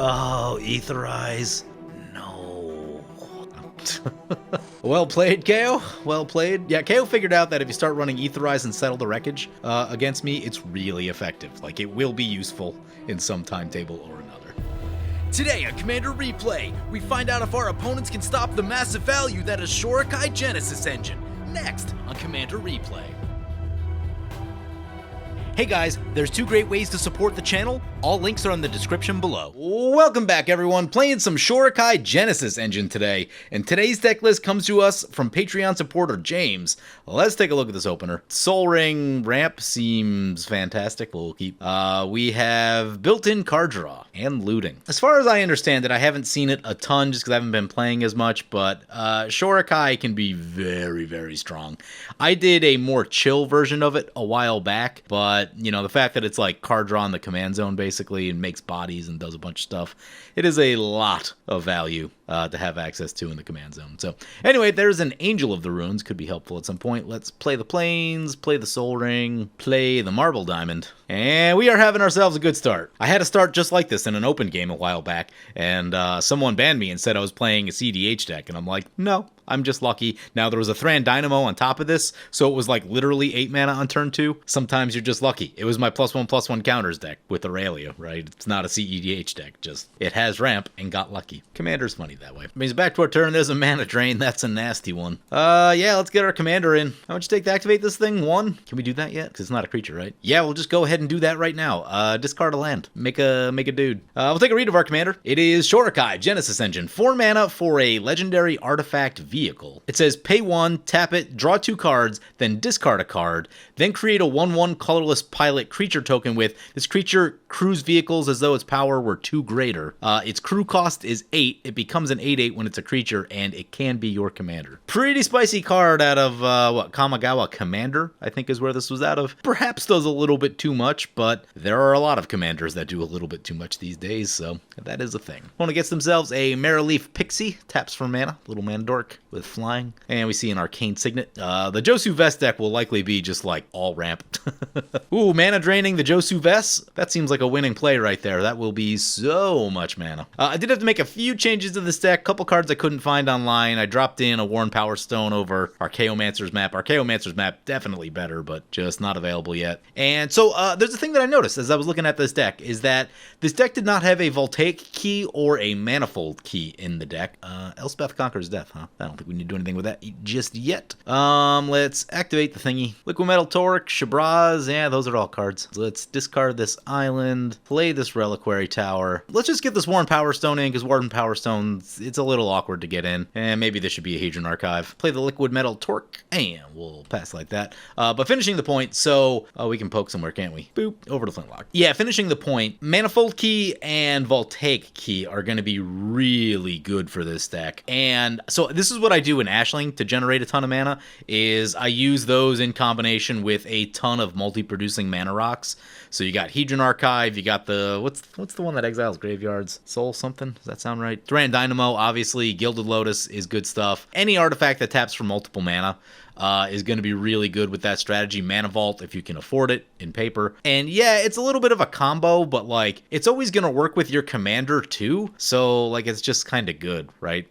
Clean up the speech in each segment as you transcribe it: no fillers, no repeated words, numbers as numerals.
Oh, Etherize. No. Well played, KO. Well played. Yeah, KO figured out that if you start running Etherize and Settle the Wreckage against me, it's really effective. Like, it will be useful in some timetable or another. Today on Commander Replay, we find out if our opponents can stop the massive value that is Shorikai Genesis Engine. Next on Commander Replay. Hey guys, there's two great ways to support the channel. All links are in the description below. Welcome back, everyone. Playing some Shorikai Genesis Engine today, and today's deck list comes to us from Patreon supporter James. Let's take a look at this opener. Soul Ring ramp seems fantastic. We'll keep. We have built-in card draw and looting. As far as I understand it, I haven't seen it a ton just because I haven't been playing as much, but Shorikai can be very, very strong. I did a more chill version of it a while back, but you know, the fact that it's like card draw in the command zone basically and makes bodies and does a bunch of stuff, it is a lot of value to have access to in the command zone. So anyway, there's an Angel of the Runes, could be helpful at some point. Let's play the Plains, play the Soul Ring, play the Marble Diamond, and we are having ourselves a good start. I had a start just like this in an open game a while back, and someone banned me and said I was playing a CDH deck, and I'm like, no, I'm just lucky. Now, there was a Thran Dynamo on top of this, so it was like literally 8 mana on turn 2. Sometimes you're just lucky. It was my +1/+1 counters deck with Aurelia, right? It's not a CEDH deck, just it has ramp and got lucky. Commander's funny that way. Means back to our turn, there's a mana drain. That's a nasty one. Yeah, let's get our commander in. How much take to activate this thing? 1? Can we do that yet? Because it's not a creature, right? Yeah, we'll just go ahead and do that right now. Discard a land. Make a dude. We'll take a read of our commander. It is Shorikai Genesis Engine. 4 mana for a legendary artifact vehicle. It says pay 1, tap it, draw 2 cards, then discard a card, then create a 1/1 colorless pilot creature token with this creature crews vehicles as though its power were 2 greater. Its crew cost is 8. It becomes an 8/8 when it's a creature, and it can be your commander. Pretty spicy card out of, Kamigawa Commander, I think is where this was out of. Perhaps does a little bit too much, but there are a lot of commanders that do a little bit too much these days, so that is a thing. Opponent gets themselves a Maraleaf Pixie, taps for mana, little mana dork with flying, and we see an Arcane Signet. The Josu Vess deck will likely be just like all ramp. Ooh, mana draining the Josu Vess? That seems like a winning play right there. That will be so much mana. I did have to make a few changes to this deck. Couple cards I couldn't find online. I dropped in a Worn Power Stone over Archaeomancer's map. Archaeomancer's map definitely better, but just not available yet. And so there's a thing that I noticed as I was looking at this deck, is that this deck did not have a Voltaic key or a Manifold key in the deck. Elspeth Conquers Death, huh? I don't think we need to do anything with that just yet. Let's activate the thingy. Liquid Metal Torque, Shabraz, yeah, those are all cards. So let's discard this island, play this Reliquary Tower. Let's just get this Worn Power Stone in, because Worn Power Stone, it's a little awkward to get in. And maybe this should be a Hadron Archive. Play the Liquid Metal Torque, and we'll pass like that. But finishing the point, so we can poke somewhere, can't we? Boop, over to Flintlock. Yeah, finishing the point, Manifold Key and Voltaic Key are going to be really good for this deck. And so this is what I do in Ashling to generate a ton of mana, is I use those in combination with a ton of multi-producing mana rocks. So you got Hedron Archive, you got the, what's the one that exiles graveyards? Soul something? Does that sound right? Thran Dynamo, obviously. Gilded Lotus is good stuff. Any artifact that taps for multiple mana is going to be really good with that strategy. Mana Vault, if you can afford it, in paper. And yeah, it's a little bit of a combo, but like, it's always going to work with your commander too. So like, it's just kind of good, right?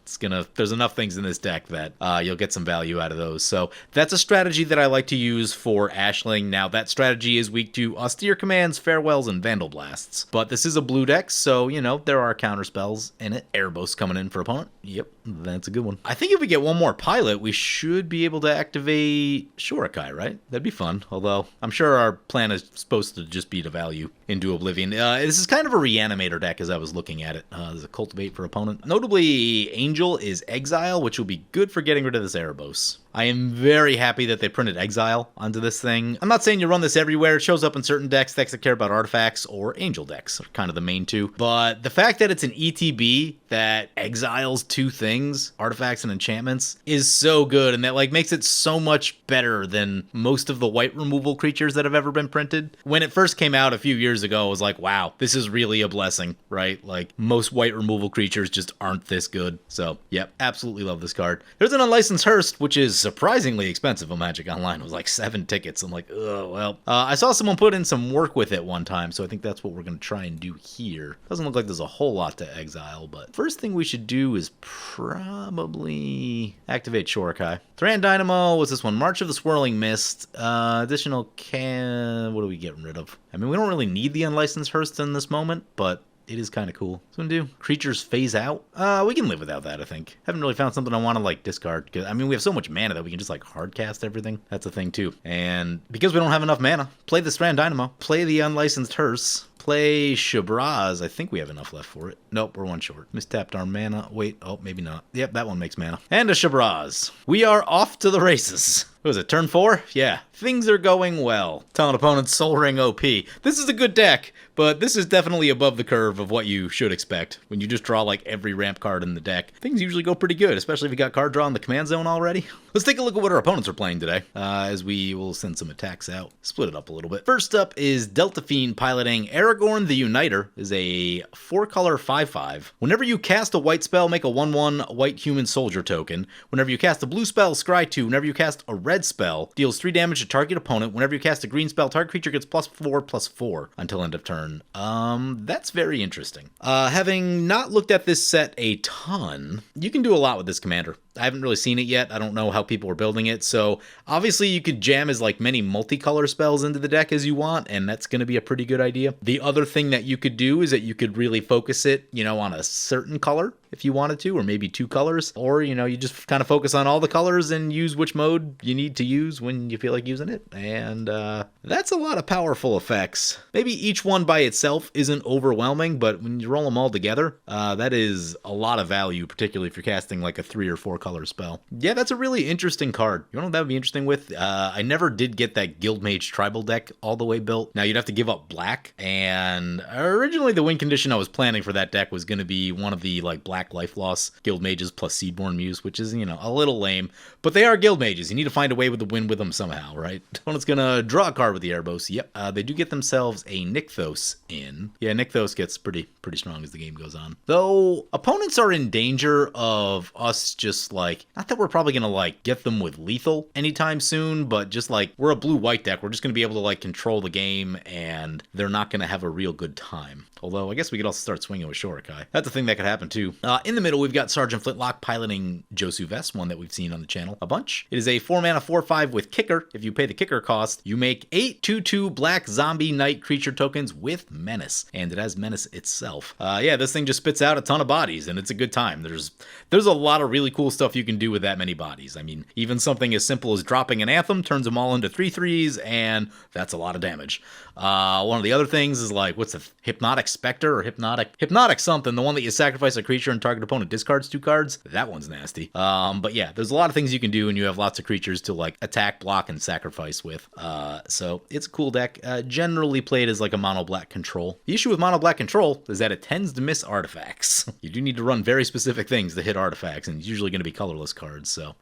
There's enough things in this deck that you'll get some value out of those. So that's a strategy that I like to use for Ashling. Now, that strategy is weak to Austere Commands, Farewells, and Vandal Blasts. But this is a blue deck, so, you know, there are counter spells in it. Erebos coming in for opponent. Yep, that's a good one. I think if we get one more pilot, we should be able to activate Shorikai, right? That'd be fun. Although, I'm sure our plan is supposed to just be to value into Oblivion. This is kind of a Reanimator deck as I was looking at it. There's a Cultivate for opponent. Notably, Angel is Exile, which will be good for getting rid of this Erebos. I am very happy that they printed Exile onto this thing. I'm not saying you run this everywhere. It shows up in certain decks that care about artifacts, or Angel decks are kind of the main two. But the fact that it's an ETB that exiles 2 things, artifacts and enchantments, is so good, and that like makes it so so much better than most of the white removal creatures that have ever been printed. When it first came out a few years ago, I was like, wow, this is really a blessing, right? Like, most white removal creatures just aren't this good. So, yep, absolutely love this card. There's an Unlicensed Hearse, which is surprisingly expensive on Magic Online. It was like 7 tickets. I'm like, oh, well. I saw someone put in some work with it one time, so I think that's what we're going to try and do here. Doesn't look like there's a whole lot to exile, but first thing we should do is probably activate Shorikai. Thran Dynamo, what's this one? March of the Swirling Mist. Additional what are we getting rid of? I mean, we don't really need the Unlicensed Hearse in this moment, but it is kind of cool. So we do creatures phase out. We can live without that, I think. Haven't really found something I want to like discard. Cause I mean, we have so much mana that we can just like hard cast everything. That's a thing too. And because we don't have enough mana, play the Strand Dynamo, play the Unlicensed Hearse, play Shabraz. I think we have enough left for it. Nope, we're one short. Mistapped our mana. Wait, oh, maybe not. Yep, that one makes mana. And a Shabraz. We are off to the races. What was it, turn 4? Yeah. Things are going well. Telling opponents Soul Ring OP. This is a good deck, but this is definitely above the curve of what you should expect. When you just draw like every ramp card in the deck, things usually go pretty good, especially if you got card draw in the command zone already. Let's take a look at what our opponents are playing today, as we will send some attacks out. Split it up a little bit. First up is Delta Fiend piloting Aragorn the Uniter. Is a 4-color 5/5. Whenever you cast a white spell, make a 1/1 white human soldier token. Whenever you cast a blue spell, scry 2. Whenever you cast a red spell, deals 3 damage to target opponent. Whenever you cast a green spell, target creature gets +4/+4 until end of turn. That's very interesting. Having not looked at this set a ton, you can do a lot with this commander. I haven't really seen it yet. I don't know how people are building it. So obviously you could jam as like many multicolor spells into the deck as you want, and that's going to be a pretty good idea. The other thing that you could do is that you could really focus it, you know, on a certain color if you wanted to, or maybe 2 colors, or, you know, you just kind of focus on all the colors and use which mode you need to use when you feel like using it. And that's a lot of powerful effects. Maybe each one by itself isn't overwhelming, but when you roll them all together, that is a lot of value, particularly if you're casting like a 3 or 4 color spell. Yeah, that's a really interesting card. You know what that would be interesting with? I never did get that Guildmage tribal deck all the way built. Now you'd have to give up black, and originally the win condition I was planning for that deck was going to be one of the like black life loss guild mages plus Seedborn Muse, which is, you know, a little lame, but they are guild mages. You need to find a way with the win with them somehow, right? Opponent's gonna draw a card with the Erebos. Yep, they do get themselves a Nykthos in. Yeah, Nykthos gets pretty strong as the game goes on. Though opponents are in danger of us just like, not that we're probably gonna like get them with lethal anytime soon, but just like we're a blue-white deck, we're just gonna be able to like control the game, and they're not gonna have a real good time. Although I guess we could also start swinging with Shorikai. That's a thing that could happen too. In the middle, we've got Sergeant Flintlock piloting Josu Vess, one that we've seen on the channel a bunch. It is a 4-mana 4/5 with kicker. If you pay the kicker cost, you make 8 2/2 black zombie knight creature tokens with menace, and it has menace itself. Yeah, this thing just spits out a ton of bodies, and it's a good time. There's a lot of really cool stuff you can do with that many bodies. I mean, even something as simple as dropping an Anthem turns them all into 3/3s, and that's a lot of damage. One of the other things is like, what's the Hypnotic Spectre or Hypnotic something, the one that you sacrifice a creature and target opponent discards 2 cards. That one's nasty. But yeah, there's a lot of things you can do, and you have lots of creatures to like attack, block, and sacrifice with. So it's a cool deck. Generally played as like a mono black control. The issue with mono black control is that it tends to miss artifacts. You do need to run very specific things to hit artifacts, and it's usually going to be colorless cards. So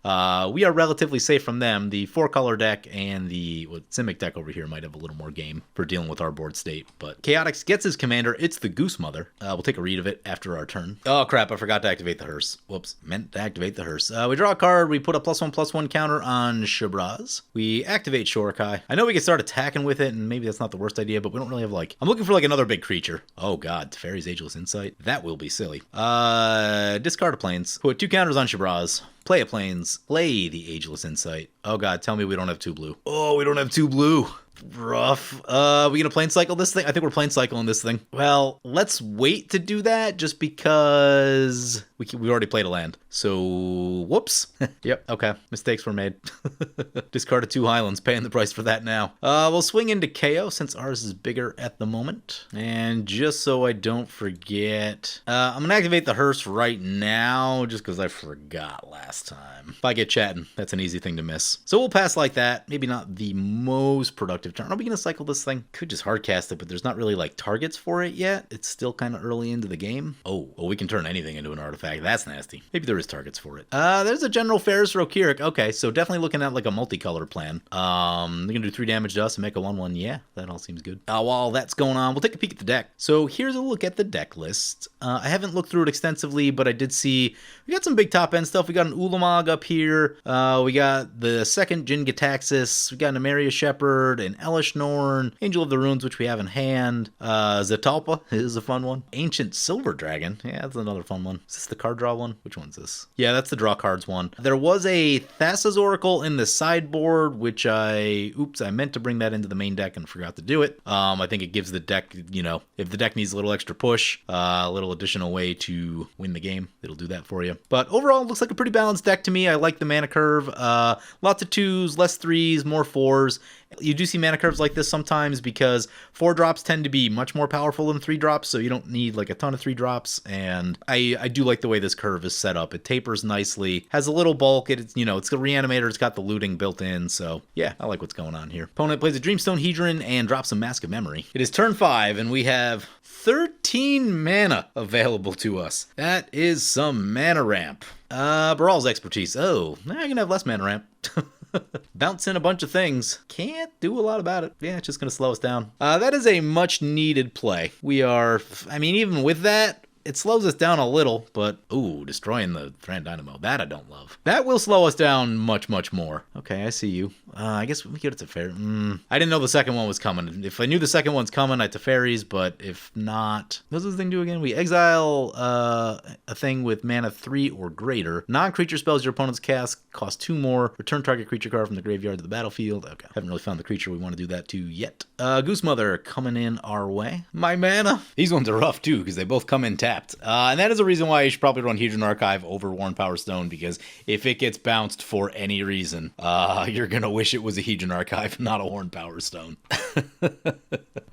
we are relatively safe from them. The 4-color deck and the Simic deck over here might have a little more game for dealing with our board state. But Chaotix gets his commander. It's the Goose Mother. We'll take a read of it after our turn. Oh crap, I forgot to activate the Hearse. Whoops, meant to activate the Hearse. We draw a card, we put a +1/+1 counter on Shabraz. We activate Shorikai. I know we can start attacking with it, and maybe that's not the worst idea, but we don't really have like, I'm looking for like another big creature. Oh god, Teferi's Ageless Insight. That will be silly. Discard a Plains. Put 2 counters on Shabraz. Play a Plains. Play the Ageless Insight. Oh god, tell me we don't have 2 blue. Oh, we don't have 2 blue. Rough. We gonna plane cycle this thing? I think we're plane cycling this thing. Well, let's wait to do that just because we already played a land. So, whoops. Yep, okay. Mistakes were made. Discarded 2 Highlands, paying the price for that now. We'll swing into KO since ours is bigger at the moment. And just so I don't forget, I'm gonna activate the Hearse right now just because I forgot last last time. If I get chatting, that's an easy thing to miss. So we'll pass like that. Maybe not the most productive turn. Are we going to cycle this thing? Could just hardcast it, but there's not really like targets for it yet. It's still kind of early into the game. Oh, well, we can turn anything into an artifact. That's nasty. Maybe there is targets for it. There's a General Ferris Rokirik. Okay, so definitely looking at like a multicolor plan. They're going to do 3 damage to us and make a 1/1. Yeah, that all seems good. While that's going on, we'll take a peek at the deck. So here's a look at the deck list. I haven't looked through it extensively, but I did see we got some big top end stuff. We got an Ulamog up here. We got the second Jin Gitaxis. We got an Ameria Shepherd, an Elish Norn, Angel of the Runes, which we have in hand. Zetalpa is a fun one. Ancient Silver Dragon. Yeah, that's another fun one. Is this the card draw one? Which one's this? Yeah, that's the draw cards one. There was a Thassa's Oracle in the sideboard, which I meant to bring that into the main deck and forgot to do it. I think it gives the deck, you know, if the deck needs a little extra push, a little additional way to win the game, it'll do that for you. But overall, it looks like a pretty balanced deck to me. I like the mana curve. Lots of 2s, less 3s, more 4s. You do see mana curves like this sometimes because 4 drops tend to be much more powerful than 3 drops, so you don't need like a ton of 3 drops. And I do like the way this curve is set up. It tapers nicely, has a little bulk. It's, you know, it's a reanimator. It's got the looting built in. So yeah, I like what's going on here. Opponent plays a Dreamstone Hedron and drops a Mask of Memory. It is turn 5 and we have 13 mana available to us. That is some mana ramp. Baral's Expertise. Oh, I'm gonna have less mana ramp. Bounce in a bunch of things. Can't do a lot about it. Yeah, it's just going to slow us down. That is a much needed play. We are, I mean, even with that, it slows us down a little, but, ooh, destroying the Thran Dynamo. That I don't love. That will slow us down much, much more. Okay, I see you. I guess we get it to Teferi. I didn't know the second one was coming. If I knew the second one's coming, I'd Teferis, but if not... What does this thing do again? We exile a thing with mana 3 or greater. Non-creature spells your opponent's cast cost 2 more. Return target creature card from the graveyard to the battlefield. Okay, haven't really found the creature we want to do that to yet. Goose Mother coming in our way. My mana. These ones are rough, too, because they both come in tapped. And that is a reason why you should probably run Hedron Archive over Worn Power Stone, because if it gets bounced for any reason, you're going to wish it was a Hedron Archive, not a Worn Power Stone.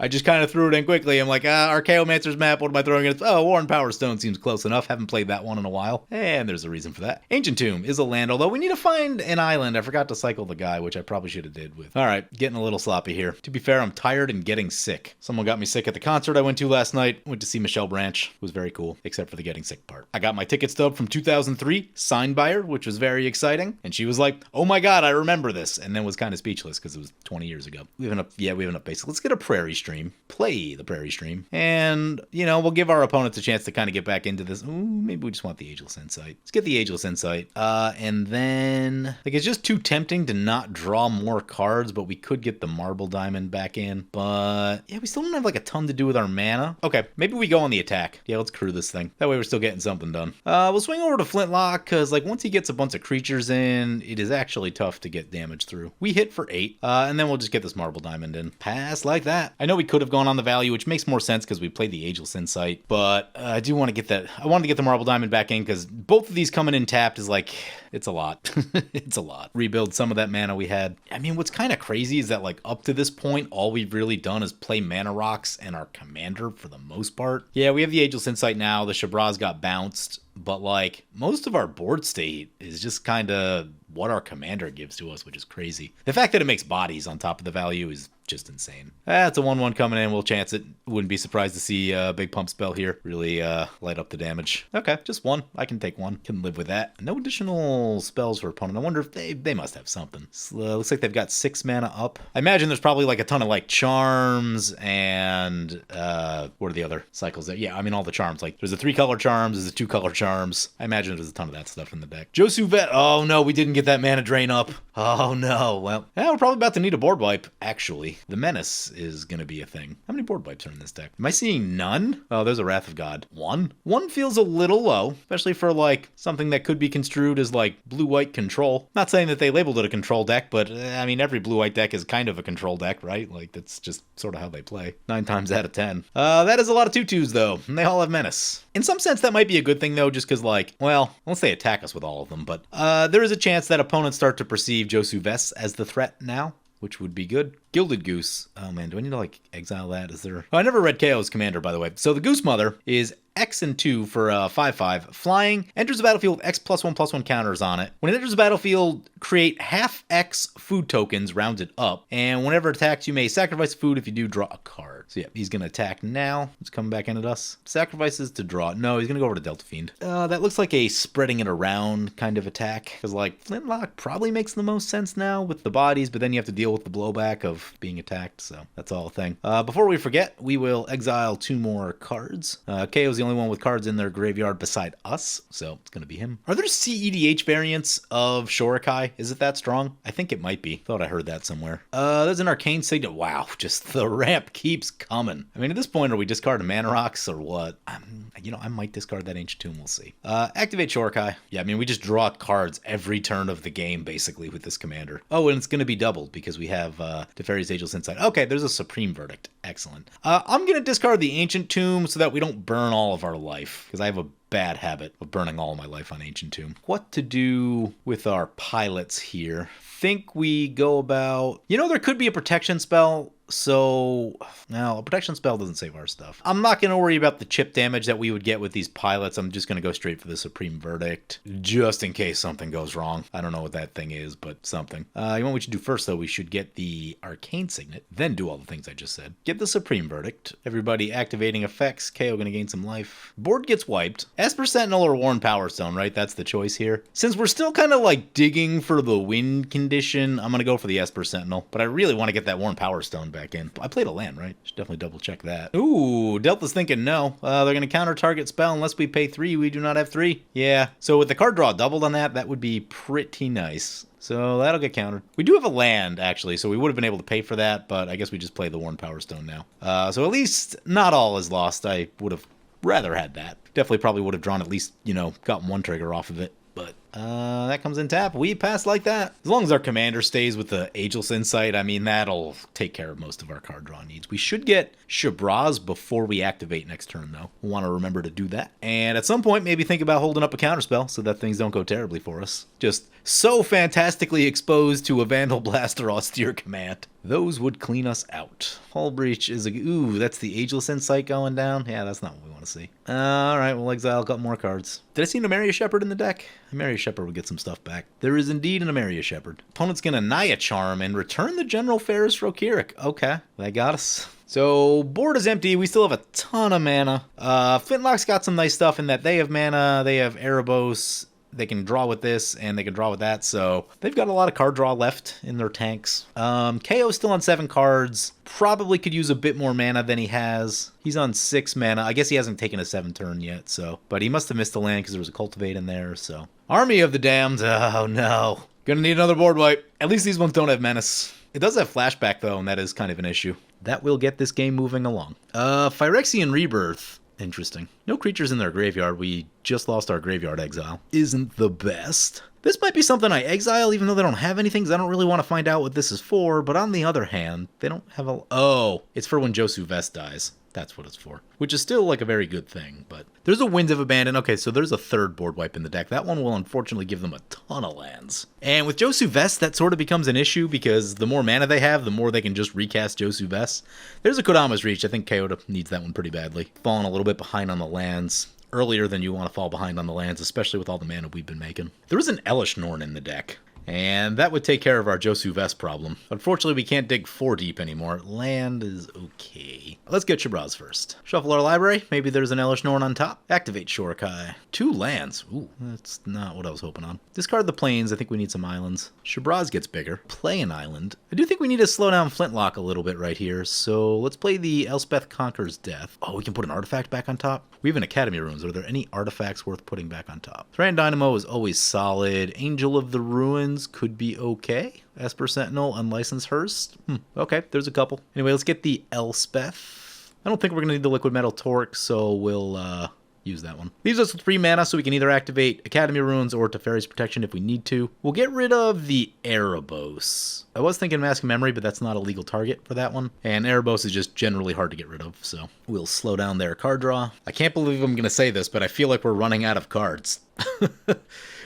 I just kind of threw it in quickly. I'm like, Archaeomancer's map, what am I throwing it? Oh, Worn Power Stone seems close enough. Haven't played that one in a while. And there's a reason for that. Ancient Tomb is a land, although we need to find an island. I forgot to cycle the guy, which I probably should have did with. All right, getting a little sloppy here. To be fair, I'm tired and getting sick. Someone got me sick at the concert I went to last night. Went to see Michelle Branch. It was very cool, except for the getting sick part. I got my ticket stub from 2003, signed by her, which was very exciting. And she was like, oh my God, I remember this. And then was kind of speechless because it was 20 years ago. We have enough basic. Let's get a prairie stream. Play the prairie stream. And, you know, we'll give our opponents a chance to kind of get back into this. Ooh, maybe we just want the Ageless Insight. Let's get the Ageless Insight. And then, like, it's just too tempting to not draw more cards, but we could get the Marble Diamond back in. But, yeah, we still don't have, like, a ton to do with our mana. Okay, maybe we go on the attack. Yeah, let's crew this thing. That way we're still getting something done. We'll swing over to Flintlock, because, like, once he gets a bunch of creatures in, it is actually tough to get damage through. We hit for 8, and then we'll just get this Marble Diamond in. Pass like that. I know we could have gone on the value, which makes more sense because we played the Ageless Insight, but I do want to get that. I wanted to get the Marble Diamond back in because both of these coming in tapped is like, it's a lot. It's a lot. Rebuild some of that mana we had. I mean, what's kind of crazy is that, like, up to this point, all we've really done is play Mana Rocks and our commander for the most part. Yeah, we have the Ageless Insight now. The Shabraz got bounced, but, like, most of our board state is just kind of what our commander gives to us, which is crazy. The fact that it makes bodies on top of the value is just insane. It's a 1/1 coming in. We'll chance it. Wouldn't be surprised to see a big pump spell here. Really light up the damage. Okay, just 1. I can take 1. Can live with that. No additional spells for opponent. I wonder if they must have something. Looks like they've got 6 mana up. I imagine there's probably like a ton of like charms and what are the other cycles there? Yeah, I mean all the charms. Like there's a 3-color charms, there's a 2-color charms. I imagine there's a ton of that stuff in the deck. Josu Vet. Oh no, we didn't get that mana drain up. Oh no. Well, yeah, we're probably about to need a board wipe, actually. The Menace is going to be a thing. How many board wipes are in this deck? Am I seeing none? Oh, there's a Wrath of God. 1? 1 feels a little low, especially for like something that could be construed as like blue-white control. Not saying that they labeled it a control deck, but I mean, every blue-white deck is kind of a control deck, right? Like that's just sort of how they play. 9 times out of 10. That is a lot of 2/2s though, and they all have Menace. In some sense, that might be a good thing though, just because like, well, unless they attack us with all of them, but there is a chance that opponents start to perceive Josu Vess as the threat now. which would be good. Gilded Goose. Oh man, do I need to like exile that? Is there... Oh, I never read KO's commander, by the way. So the Goose Mother is X and 2 for 5/5. Flying, enters the battlefield with X +1/+1 counters on it. When it enters the battlefield, create half X food tokens rounded up. And whenever it attacks, you may sacrifice food. If you do, draw a card. So yeah, he's going to attack now. He's coming back in at us. Sacrifices to draw. No, he's going to go over to Delta Fiend. That looks like a spreading it around kind of attack. Because like Flintlock probably makes the most sense now with the bodies, but then you have to deal with the blowback of being attacked. So that's all a thing. Before we forget, we will exile 2 more cards. KO's the only one with cards in their graveyard beside us, so it's going to be him. Are there CEDH variants of Shorikai? Is it that strong? I think it might be. Thought I heard that somewhere. There's an arcane signet. Wow, just the ramp keeps coming. I mean, at this point, are we discarding mana rocks or what? I might discard that Ancient Tomb. We'll see. Activate Shorikai. Yeah, I mean, we just draw cards every turn of the game, basically, with this commander. Oh, and it's going to be doubled because we have Teferi's Ageless Insight. Okay, there's a Supreme Verdict. Excellent. I'm going to discard the Ancient Tomb so that we don't burn all of our life, because I have a bad habit of burning all my life on Ancient Tomb. What to do with our pilots here? Think we go about... there could be a protection spell. So, now a protection spell doesn't save our stuff. I'm not going to worry about the chip damage that we would get with these pilots. I'm just going to go straight for the Supreme Verdict, just in case something goes wrong. I don't know what that thing is, but something. You know what we should do first, though? We should get the Arcane Signet, then do all the things I just said. Get the Supreme Verdict. Everybody activating effects. KO going to gain some life. Board gets wiped. Esper Sentinel or Worn Power Stone, right? That's the choice here. Since we're still kind of like digging for the win condition, I'm going to go for the Esper Sentinel, but I really want to get that Worn Power Stone back in. I played a land, right? Should definitely double check that. Ooh, Delta's thinking no. They're going to counter target spell unless we pay 3. We do not have 3. Yeah. So with the card draw doubled on that, that would be pretty nice. So that'll get countered. We do have a land, actually, so we would have been able to pay for that, but I guess we just play the Worn Power Stone now. So at least not all is lost. I would have rather had that. Definitely probably would have drawn at least, gotten 1 trigger off of it. But that comes in tap. We pass like that. As long as our commander stays with the Ageless Insight, I mean, that'll take care of most of our card draw needs. We should get Shabraz before we activate next turn, though. We'll want to remember to do that. And at some point, maybe think about holding up a counterspell so that things don't go terribly for us. Just so fantastically exposed to a Vandal Blast or Austere Command. Those would clean us out. Hull Breach is ooh, that's the Ageless Insight going down? Yeah, that's not what we want to see. Alright, we'll exile a couple more cards. Did I see an Amaria Shepherd in the deck? Amaria Shepherd would get some stuff back. There is indeed an Amaria Shepherd. Opponent's gonna Naya Charm and return the General Ferris Rokirik. Okay, that got us. So, board is empty. We still have a ton of mana. Flintlock's got some nice stuff in that they have mana, they have Erebos, they can draw with this, and they can draw with that, so they've got a lot of card draw left in their tanks. KO's still on 7 cards. Probably could use a bit more mana than he has. He's on 6 mana. I guess he hasn't taken a 7 turn yet, so. But he must have missed a land because there was a Cultivate in there, so. Army of the Damned. Oh, no. Gonna need another board wipe. At least these ones don't have Menace. It does have Flashback, though, and that is kind of an issue. That will get this game moving along. Phyrexian Rebirth. Interesting. No creatures in their graveyard. We just lost our graveyard exile. Isn't the best. This might be something I exile even though they don't have anything, because I don't really want to find out what this is for, but on the other hand, they don't have a... Oh, it's for when Josu Vess dies. That's what it's for. Which is still like a very good thing, but... There's a Winds of Abandon. Okay, so there's a 3rd board wipe in the deck. That one will unfortunately give them a ton of lands. And with Josu Vess, that sort of becomes an issue because the more mana they have, the more they can just recast Josu Vess. There's a Kodama's Reach. I think Kyoto needs that one pretty badly. Falling a little bit behind on the lands. Earlier than you want to fall behind on the lands, especially with all the mana we've been making. There is an Elish Norn in the deck. And that would take care of our Josu Vess problem. Unfortunately, we can't dig 4 deep anymore. Land is okay. Let's get Shabraz first. Shuffle our library. Maybe there's an Elish Norn on top. Activate Shorikai. 2 lands. Ooh, that's not what I was hoping on. Discard the plains. I think we need some islands. Shabraz gets bigger. Play an island. I do think we need to slow down Flintlock a little bit right here. So let's play the Elspeth Conquers Death. Oh, we can put an artifact back on top? We have an Academy Ruins. Are there any artifacts worth putting back on top? Thran Dynamo is always solid. Angel of the Ruins could be okay. Esper Sentinel, Unlicensed Hearst. Okay, there's a couple. Anyway, let's get the Elspeth. I don't think we're going to need the Liquid Metal Torque, so we'll use that one. Leaves us with 3 mana, so we can either activate Academy Ruins or Teferi's Protection if we need to. We'll get rid of the Erebos. I was thinking Mask of Memory, but that's not a legal target for that one. And Erebos is just generally hard to get rid of, so we'll slow down their card draw. I can't believe I'm going to say this, but I feel like we're running out of cards.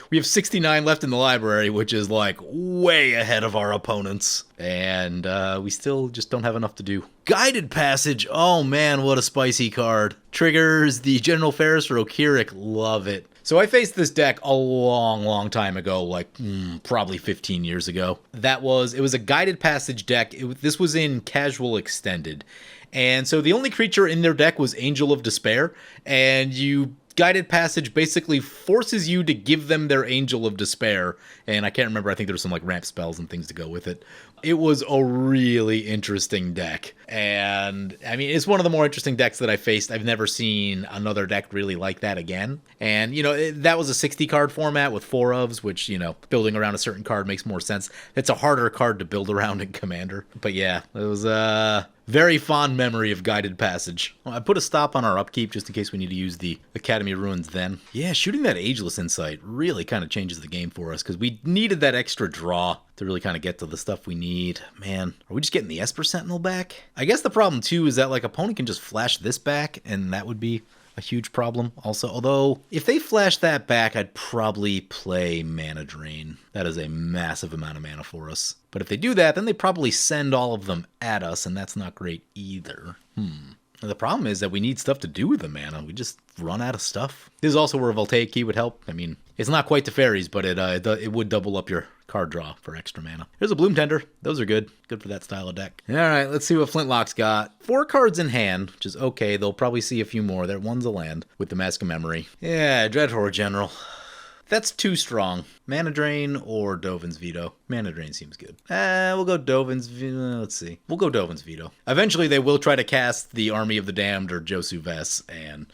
We have 69 left in the library, which is like way ahead of our opponents. And we still just don't have enough to do. Guided Passage. Oh man, what a spicy card. Triggers the General Ferris for Okirik. Love it. So I faced this deck a long time ago, like probably 15 years ago. It was a Guided Passage deck. This was in Casual Extended. And so the only creature in their deck was Angel of Despair. And Guided Passage basically forces you to give them their Angel of Despair. And I can't remember, I think there's some like ramp spells and things to go with it. It was a really interesting deck. And I mean, it's one of the more interesting decks that I faced. I've never seen another deck really like that again. And, you know, that was a 60 card format with 4 ofs, which, you know, building around a certain card makes more sense. It's a harder card to build around in Commander. But yeah, it was a very fond memory of Guided Passage. Well, I put a stop on our upkeep just in case we need to use the Academy Ruins then. Yeah, shooting that Ageless Insight really kind of changes the game for us because we needed that extra draw to really kind of get to the stuff we need. Man, are we just getting the Esper Sentinel back? I guess the problem too is that like opponent can just flash this back and that would be a huge problem also. Although if they flash that back, I'd probably play Mana Drain. That is a massive amount of mana for us. But if they do that, then they probably send all of them at us, and that's not great either. The problem is that we need stuff to do with the mana. We just run out of stuff. This is also where a Voltaic Key would help. I mean, it's not quite Teferi's, but it would double up your card draw for extra mana. Here's a Bloom Tender. Those are good. Good for that style of deck. All right, let's see what Flintlock's got. 4 cards in hand, which is okay. They'll probably see a few more. That one's a land with the Mask of Memory. Yeah, Dreadhorde General. That's too strong. Mana Drain or Dovin's Veto. Mana Drain seems good. We'll go Dovin's Veto. Let's see. We'll go Dovin's Veto. Eventually, they will try to cast the Army of the Damned or Josu Vess, and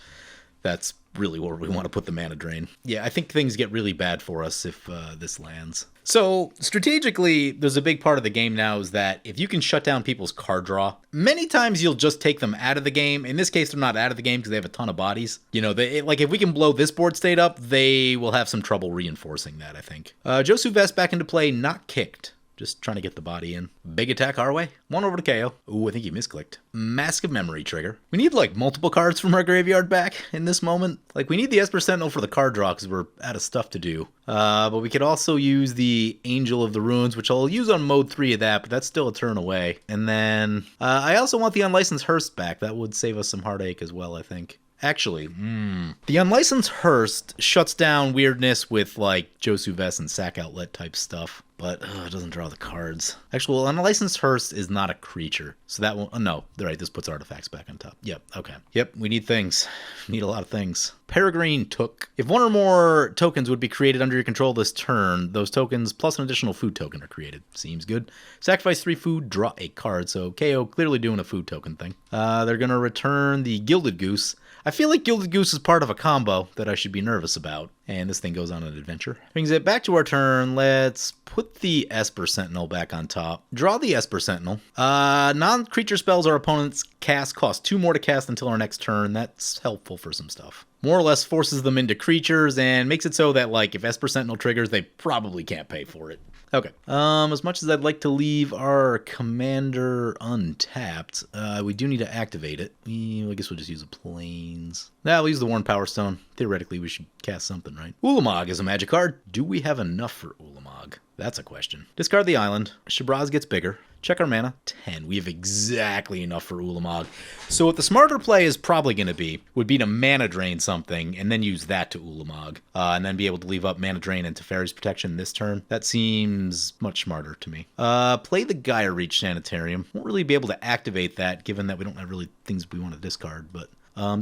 that's really where we want to put the Mana Drain. Yeah, I think things get really bad for us if this lands. So, strategically, there's a big part of the game now is that if you can shut down people's card draw, many times you'll just take them out of the game. In this case, they're not out of the game because they have a ton of bodies. You know, like if we can blow this board state up, they will have some trouble reinforcing that, I think. Josu Vess back into play, not kicked. Just trying to get the body in. Big attack our way. 1 over to KO. Ooh, I think he misclicked. Mask of Memory trigger. We need like multiple cards from our graveyard back in this moment. Like we need the Esper Sentinel for the card draw because we're out of stuff to do. But we could also use the Angel of the Ruins, which I'll use on mode 3 of that, but that's still a turn away. And then I also want the Unlicensed Hearst back. That would save us some heartache as well, I think. Actually, the Unlicensed Hearst shuts down weirdness with like Josu Vess and Sack Outlet type stuff, but it doesn't draw the cards. Actually, Unlicensed Hearst is not a creature, so that won't. Oh, no, they're right. This puts artifacts back on top. Yep. Okay. Yep. We need things. We need a lot of things. Peregrine Took. If 1 or more tokens would be created under your control this turn, those tokens plus an additional food token are created. Seems good. Sacrifice 3 food, draw a card. So KO clearly doing a food token thing. They're gonna return the Gilded Goose. I feel like Gilded Goose is part of a combo that I should be nervous about. And this thing goes on an adventure. Brings it back to our turn. Let's put the Esper Sentinel back on top. Draw the Esper Sentinel. Non-creature spells our opponents cast cost 2 more to cast until our next turn. That's helpful for some stuff. More or less forces them into creatures and makes it so that, like, if Esper Sentinel triggers, they probably can't pay for it. Okay. As much as I'd like to leave our commander untapped, we do need to activate it. I guess we'll just use the planes. We'll use the Worn Power Stone. Theoretically, we should cast something, right? Ulamog is a magic card. Do we have enough for Ulamog? That's a question. Discard the island. Shabraz gets bigger. Check our mana. 10. We have exactly enough for Ulamog. So what the smarter play is probably going to be, would be to mana drain something and then use that to Ulamog. And then be able to leave up mana drain and Teferi's Protection this turn. That seems much smarter to me. Play the Gaia Reach Sanitarium. Won't really be able to activate that given that we don't have really things we want to discard. But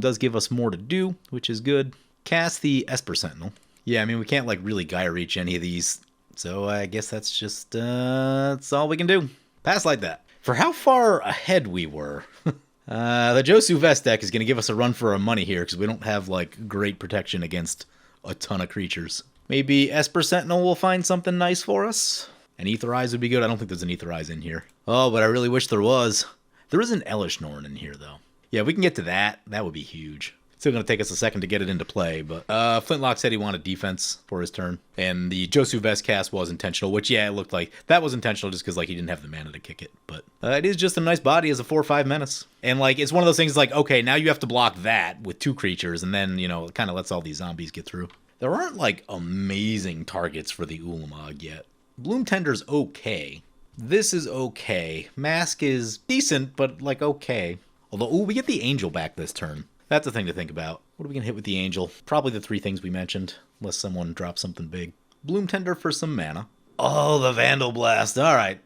does give us more to do, which is good. Cast the Esper Sentinel. Yeah, I mean, we can't like really Gaia Reach any of these. So I guess that's just, that's all we can do. Pass like that. For how far ahead we were, the Josu Vess deck is going to give us a run for our money here because we don't have, like, great protection against a ton of creatures. Maybe Esper Sentinel will find something nice for us? An Ether Eyes would be good. I don't think there's an Ether Eyes in here. Oh, but I really wish there was. There is an Elish Norn in here, though. Yeah, if we can get to that, that would be huge. Still going to take us a second to get it into play, but Flintlock said he wanted defense for his turn. And the Josu Vess cast was intentional, which, yeah, it looked like that was intentional just because, like, he didn't have the mana to kick it. But it is just a nice body as a 4/5 menace. And, like, it's one of those things like, okay, now you have to block that with 2 creatures, and then, you know, it kind of lets all these zombies get through. There aren't, like, amazing targets for the Ulamog yet. Bloom Tender's okay. This is okay. Mask is decent, but, like, okay. Although, ooh, we get the Angel back this turn. That's a thing to think about. What are we going to hit with the Angel? Probably the 3 things we mentioned, unless someone drops something big. Bloom Tender for some mana. Oh, the Vandal Blast. All right.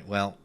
Well,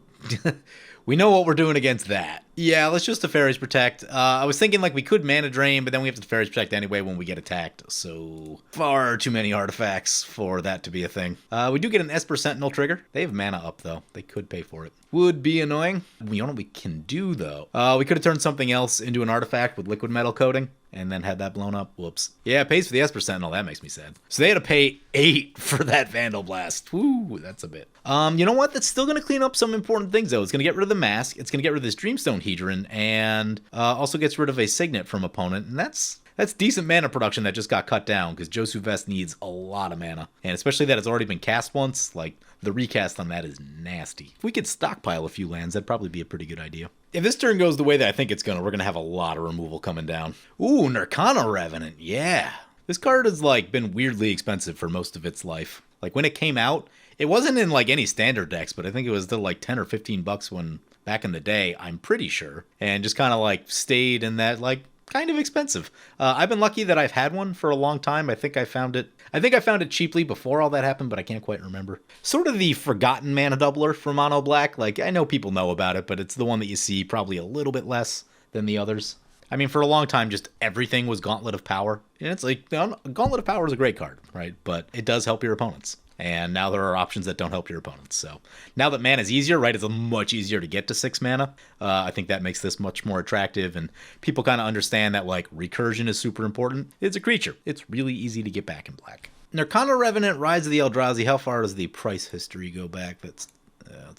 we know what we're doing against that. Yeah, let's just Teferi's Protect. I was thinking, like, we could Mana Drain, but then we have to Teferi's Protect anyway when we get attacked. So, far too many artifacts for that to be a thing. We do get an Esper Sentinel trigger. They have mana up, though. They could pay for it. Would be annoying. You know what we can do, though? We could have turned something else into an artifact with liquid metal coating and then had that blown up. Whoops. Yeah, it pays for the Esper Sentinel. That makes me sad. So they had to pay 8 for that Vandal Blast. Woo, that's a bit. You know what? That's still going to clean up some important things, though. It's going to get rid of the Mask. It's going to get rid of this Dreamstone Hedron, and also gets rid of a Signet from opponent. And that's decent mana production that just got cut down, because Josu Vess needs a lot of mana. And especially that it's already been cast once, like, the recast on that is nasty. If we could stockpile a few lands, that'd probably be a pretty good idea. If this turn goes the way that I think it's gonna, we're gonna have a lot of removal coming down. Ooh, Nirkana Revenant, yeah. This card has, like, been weirdly expensive for most of its life. Like, when it came out, it wasn't in, like, any standard decks, but I think it was still, like, 10 or 15 bucks when, back in the day, I'm pretty sure. And just kind of, like, stayed in that, like, kind of expensive. I've been lucky that I've had one for a long time. I think I found it cheaply before all that happened, but I can't quite remember. Sort of the forgotten mana doubler for Mono Black. Like, I know people know about it, but it's the one that you see probably a little bit less than the others. I mean, for a long time, just everything was Gauntlet of Power. And it's like, Gauntlet of Power is a great card, right? But it does help your opponents. And now there are options that don't help your opponents. So now that mana is easier, right, it's much easier to get to 6 mana. I think that makes this much more attractive. And people kind of understand that, like, recursion is super important. It's a creature. It's really easy to get back in black. Nirkana Revenant, Rise of the Eldrazi. How far does the price history go back? Let's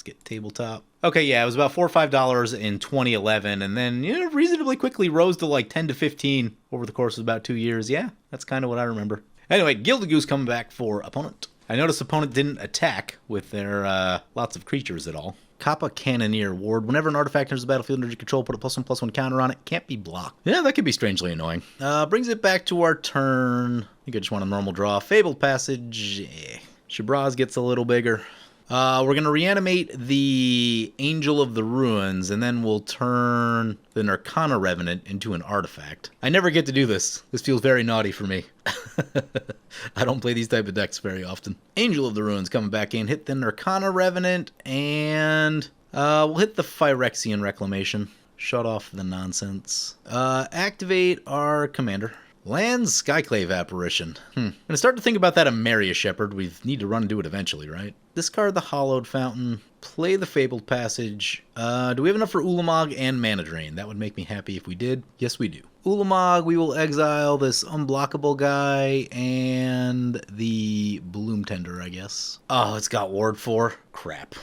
get tabletop. Okay, yeah, it was about $4 or $5 in 2011, and then, you know, reasonably quickly rose to like 10 to 15 over the course of about 2 years. Yeah, that's kind of what I remember. Anyway, Gilded Goose coming back for opponent. I noticed opponent didn't attack with their lots of creatures at all. Kappa Cannoneer Ward. Whenever an artifact enters the battlefield under your control, put a +1/+1 counter on it. Can't be blocked. Yeah, that could be strangely annoying. Brings it back to our turn. I think I just want a normal draw. Fabled Passage. Shabraz gets a little bigger. We're going to reanimate the Angel of the Ruins, and then we'll turn the Nirkana Revenant into an artifact. I never get to do this. This feels very naughty for me. I don't play these type of decks very often. Angel of the Ruins coming back in. Hit the Nirkana Revenant, and we'll hit the Phyrexian Reclamation. Shut off the nonsense. Activate our commander. Land Skyclave Apparition. I'm gonna start to think about that Amaria Shepherd. We need to run and do it eventually, right? Discard the Hallowed Fountain. Play the Fabled Passage. Do we have enough for Ulamog and Mana Drain? That would make me happy if we did. Yes, we do. Ulamog, we will exile this unblockable guy and the Bloom Tender, I guess. Oh, it's got Ward 4? Crap.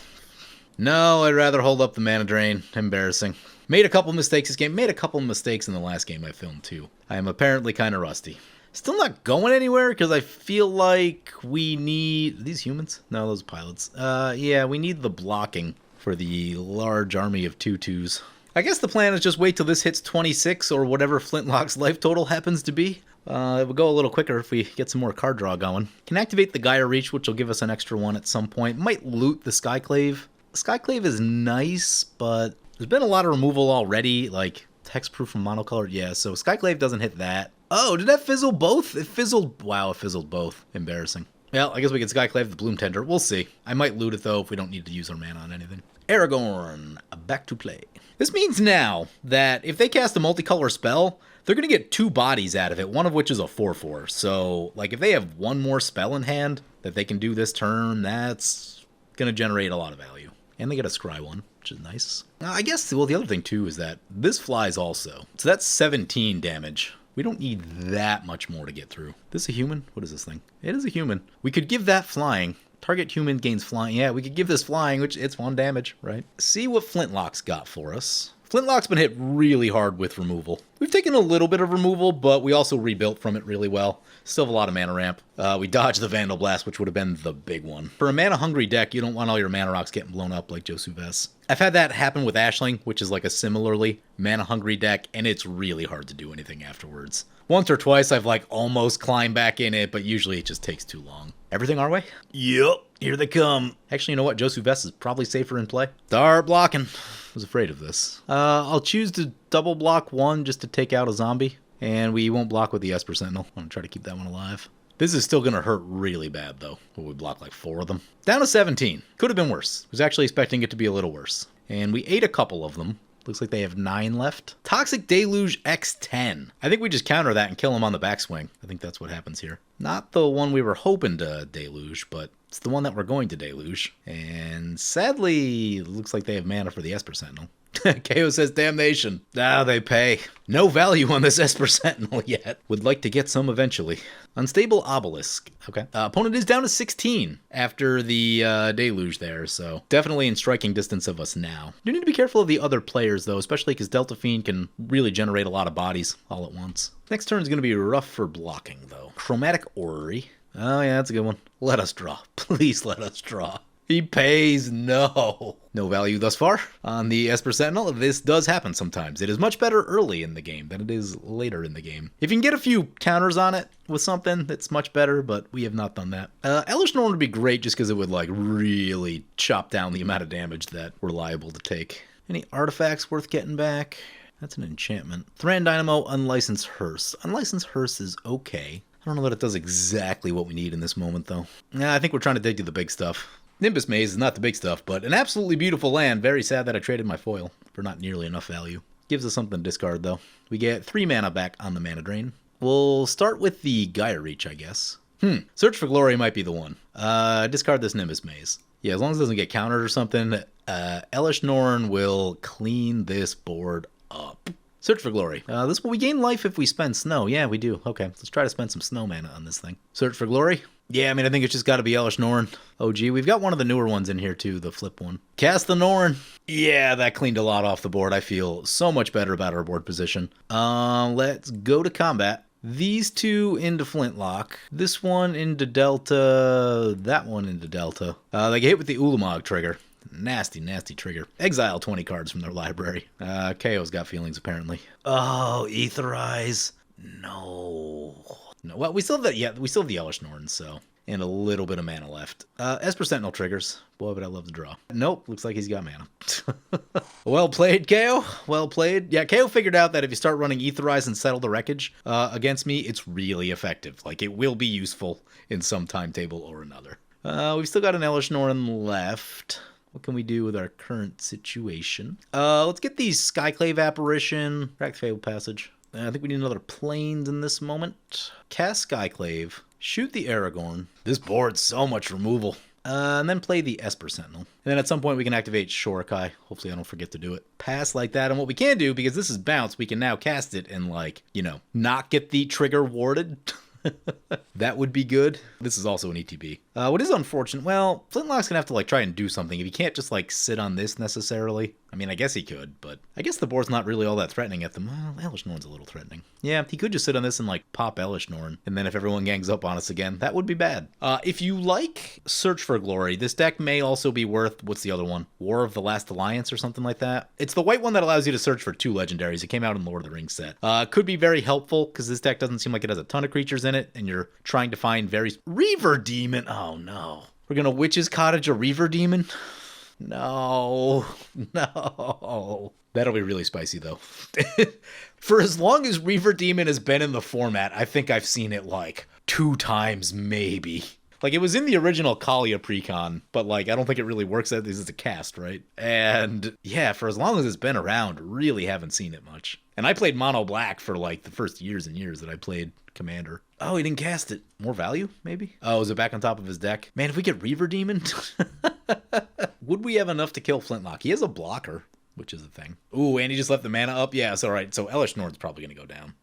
No, I'd rather hold up the Mana Drain. Embarrassing. Made a couple mistakes this game. Made a couple mistakes in the last game I filmed, too. I am apparently kind of rusty. Still not going anywhere, because I feel like we need... Are these humans? No, those are pilots. Yeah, we need the blocking for the large army of 2/2s. I guess the plan is just wait till this hits 26, or whatever Flintlock's life total happens to be. It will go a little quicker if we get some more card draw going. Can activate the Gaia Reach, which will give us an extra one at some point. Might loot the Skyclave. Skyclave is nice, but... There's been a lot of removal already, like hexproof from monocolored. Yeah, so Skyclave doesn't hit that. Oh, did that fizzle both? It fizzled. Wow, it fizzled both. Embarrassing. Well, I guess we can Skyclave the Bloom Tender. We'll see. I might loot it, though, if we don't need to use our mana on anything. Aragorn, back to play. This means now that if they cast a multicolor spell, they're going to get 2 bodies out of it, one of which is a 4/4. So, like, if they have one more spell in hand that they can do this turn, that's going to generate a lot of value. And they get a scry one, which is nice. I guess, well, the other thing, too, is that this flies also. So that's 17 damage. We don't need that much more to get through. This is a human? What is this thing? It is a human. We could give that flying. Target human gains flying. Yeah, we could give this flying, which it's 1 damage, right? See what Flintlock's got for us. Flintlock's been hit really hard with removal. We've taken a little bit of removal, but we also rebuilt from it really well. Still have a lot of mana ramp. We dodged the Vandal Blast, which would have been the big one. For a mana-hungry deck, you don't want all your mana rocks getting blown up like Josu Vess. I've had that happen with Ashling, which is like a similarly mana-hungry deck, and it's really hard to do anything afterwards. Once or twice, I've like almost climbed back in it, but usually it just takes too long. Everything our way? Yup, here they come. Actually, you know what? Josu Vess is probably safer in play. Start blocking. I was afraid of this. I'll choose to double block one just to take out a zombie. And we won't block with the Esper Sentinel. I'm going to try to keep that one alive. This is still going to hurt really bad, though. We block like 4 of them. Down to 17. Could have been worse. I was actually expecting it to be a little worse. And we ate a couple of them. Looks like they have 9 left. Toxic Deluge X10. I think we just counter that and kill them on the backswing. I think that's what happens here. Not the one we were hoping to deluge, but it's the one that we're going to deluge. And sadly, it looks like they have mana for the Esper Sentinel. KO says damnation. Ah, they pay. No value on this Esper Sentinel yet. Would like to get some eventually. Unstable Obelisk. Okay. Opponent is down to 16 after the deluge there, so definitely in striking distance of us now. You need to be careful of the other players, though, especially because Delta Fiend can really generate a lot of bodies all at once. Next turn is going to be rough for blocking, though. Chromatic Orrery. Oh, yeah, that's a good one. Let us draw. Please let us draw. He pays. No value thus far on the Esper Sentinel. This does happen sometimes. It is much better early in the game than it is later in the game. If you can get a few counters on it with something, it's much better, but we have not done that. Elvish Norn would be great just because it would like really chop down the amount of damage that we're liable to take. Any artifacts worth getting back? That's an enchantment. Thran Dynamo, Unlicensed Hearse. Unlicensed Hearse is okay. I don't know that it does exactly what we need in this moment, though. Nah, I think we're trying to dig to the big stuff. Nimbus Maze is not the big stuff, but an absolutely beautiful land. Very sad that I traded my foil for not nearly enough value. Gives us something to discard, though. We get 3 mana back on the mana drain. We'll start with the Gaia Reach, I guess. Search for Glory might be the one. Discard this Nimbus Maze. Yeah, as long as it doesn't get countered or something, Elesh Norn will clean this board up. Search for Glory. We gain life if we spend snow. Yeah, we do. Okay, let's try to spend some snow mana on this thing. Search for Glory. Yeah, I mean, I think it's just got to be Elesh Norn. Oh, gee, we've got one of the newer ones in here, too, the flip one. Cast the Norn. Yeah, that cleaned a lot off the board. I feel so much better about our board position. Let's go to combat. These 2 into Flintlock. This one into Delta. That one into Delta. They get hit with the Ulamog trigger. Nasty, nasty trigger. Exile 20 cards from their library. KO's got feelings, apparently. Oh, Aetherize. No. Well, we still have the Elesh Norn, so. And a little bit of mana left. Esper Sentinel triggers. Boy, but I love to draw. Nope, looks like he's got mana. Well played, KO. Well played. Yeah, KO figured out that if you start running Aetherize and Settle the Wreckage against me, it's really effective. Like, it will be useful in some timetable or another. We've still got an Elesh Norn left. What can we do with our current situation? Let's get the Skyclave Apparition. Crack the Fabled Passage. I think we need another Plains in this moment. Cast Skyclave. Shoot the Aragorn. This board's so much removal. And then play the Esper Sentinel. And then at some point we can activate Shorikai. Hopefully I don't forget to do it. Pass like that. And what we can do, because this is bounce, we can now cast it and, like, you know, not get the trigger warded. That would be good. This is also an ETB. What is unfortunate, well, Flintlock's gonna have to like try and do something. If he can't just like sit on this necessarily. I mean, I guess he could, but I guess the board's not really all that threatening at them. Well, Elesh Norn's a little threatening. Yeah, he could just sit on this and like pop Elesh Norn. And then if everyone gangs up on us again, that would be bad. If you like Search for Glory, this deck may also be worth, what's the other one? War of the Last Alliance or something like that. It's the white one that allows you to search for 2 legendaries. It came out in Lord of the Rings set. Could be very helpful because this deck doesn't seem like it has a ton of creatures in it and you're trying to find Reaver Demon. Oh no. We're gonna Witch's Cottage a Reaver Demon? No. That'll be really spicy, though. For as long as Reaver Demon has been in the format, I think I've seen it, like, 2 times, maybe. Like, it was in the original Kalia Precon, but, like, I don't think it really works as a cast, right? And, yeah, for as long as it's been around, really haven't seen it much. And I played Mono Black for, like, the first years and years that I played Commander. Oh, he didn't cast it. More value, maybe? Oh, is it back on top of his deck? Man, if we get Reaver Demon... Would we have enough to kill Flintlock? He has a blocker, which is a thing. Ooh, and he just left the mana up? Yeah, it's alright. So Elesh Norn's probably going to go down.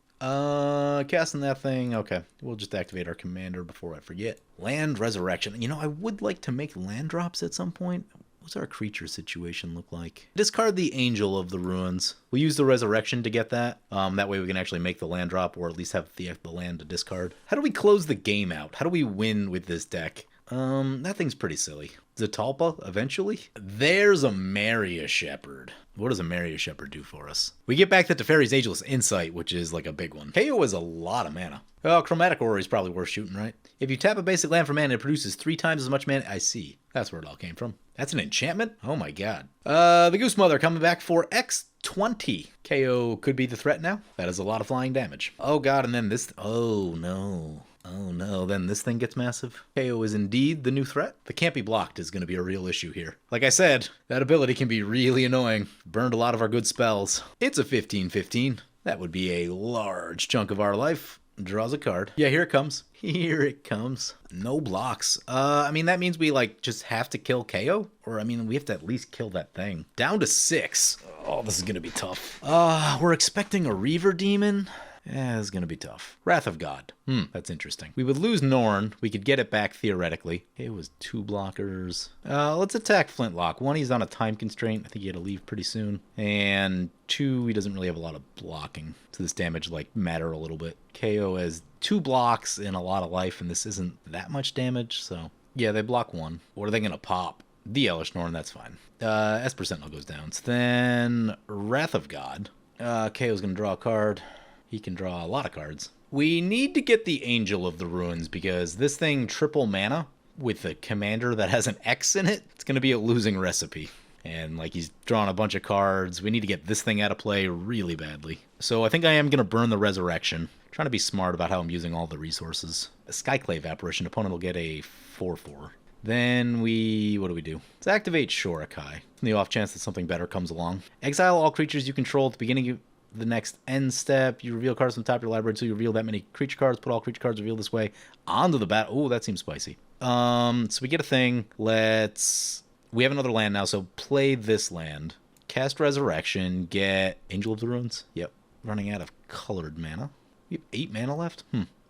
Casting that thing. Okay, we'll just activate our commander before I forget. Land Resurrection. You know, I would like to make land drops at some point. What's our creature situation look like? Discard the Angel of the Ruins. We'll use the Resurrection to get that. That way we can actually make the land drop, or at least have the land to discard. How do we close the game out? How do we win with this deck? That thing's pretty silly. Zatalpa, eventually? There's a Maria Shepherd. What does a Maria Shepherd do for us? We get back the Teferi's Ageless Insight, which is like a big one. KO is a lot of mana. Oh, Chromatic Aurora is probably worth shooting, right? If you tap a basic land for mana, it produces 3 times as much mana. I see. That's where it all came from. That's an enchantment? Oh my god. The Goose Mother coming back for X20. KO could be the threat now. That is a lot of flying damage. Oh god, and then this... Oh no. Oh no, then this thing gets massive. KO is indeed the new threat. The can't be blocked is going to be a real issue here. Like I said, that ability can be really annoying. Burned a lot of our good spells. It's a 15/15. That would be a large chunk of our life. Draws a card. Yeah, here it comes. Here it comes. No blocks. I mean, that means we, like, just have to kill KO? Or, I mean, we have to at least kill that thing. Down to 6. Oh, this is going to be tough. We're expecting a Reaver Demon. Yeah, it's going to be tough. Wrath of God. That's interesting. We would lose Norn. We could get it back theoretically. It was 2 blockers. Let's attack Flintlock. 1, he's on a time constraint. I think he had to leave pretty soon. And 2, he doesn't really have a lot of blocking. So this damage, like, matter a little bit. KO has 2 blocks and a lot of life, and this isn't that much damage, so... Yeah, they block 1. What are they going to pop? The Elish Norn, that's fine. Esper Sentinel goes down. So then, Wrath of God. KO's going to draw a card. He can draw a lot of cards. We need to get the Angel of the Ruins because this thing triple mana with a commander that has an X in it, it's going to be a losing recipe. And like he's drawn a bunch of cards. We need to get this thing out of play really badly. So I think I am going to burn the Resurrection. Trying to be smart about how I'm using all the resources. A Skyclave Apparition. Opponent will get a 4/4. Then what do we do? Let's activate Shorikai. In the off chance that something better comes along. Exile all creatures you control at the beginning of the next end step. You reveal cards from the top of your library until you reveal that many creature cards. Put all creature cards revealed this way onto the bat. Oh, that seems spicy. So we get a thing. We have another land now, so play this land. Cast Resurrection. Get Angel of the Ruins. Yep. Running out of colored mana. We have 8 mana left.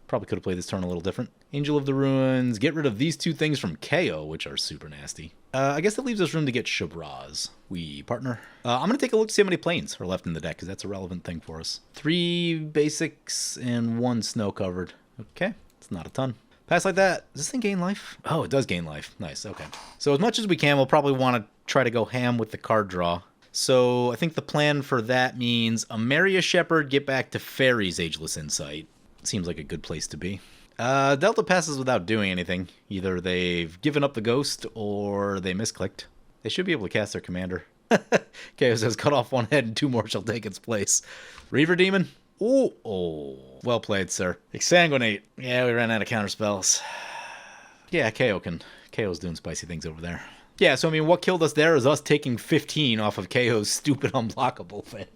Probably could have played this turn a little different. Angel of the Ruins. Get rid of these 2 things from KO, which are super nasty. I guess that leaves us room to get Shabraz. We partner. I'm going to take a look to see how many planes are left in the deck, because that's a relevant thing for us. 3 basics and 1 snow covered. Okay, it's not a ton. Pass like that. Does this thing gain life? Oh, it does gain life. Nice, okay. So as much as we can, we'll probably want to try to go ham with the card draw. So I think the plan for that means a Maria Shepherd, get back to Fairy's Ageless Insight. Seems like a good place to be. Delta passes without doing anything. Either they've given up the ghost or they misclicked. They should be able to cast their commander. KO says cut off 1 head and 2 more shall take its place. Reaver Demon? Ooh. Oh, well played, sir. Exsanguinate. Yeah, we ran out of counterspells. Yeah, KO's doing spicy things over there. Yeah, so I mean, what killed us there is us taking 15 off of KO's stupid unblockable thing,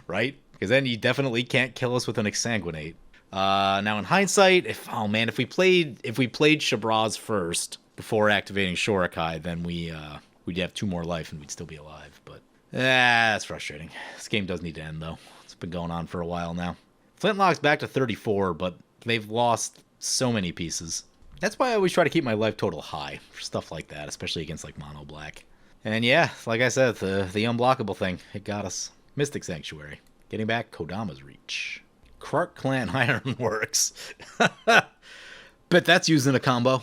right? Because then you definitely can't kill us with an Exsanguinate. Now in hindsight, if we played Shabraz first before activating Shorikai, then we'd have 2 more life and we'd still be alive. But that's frustrating. This game does need to end though. It's been going on for a while now. Flintlock's back to 34, but they've lost so many pieces. That's why I always try to keep my life total high for stuff like that, especially against like mono black. And yeah, like I said, the unblockable thing, it got us. Mystic Sanctuary. Getting back Kodama's Reach. Krark Clan Ironworks. Bet that's using a combo.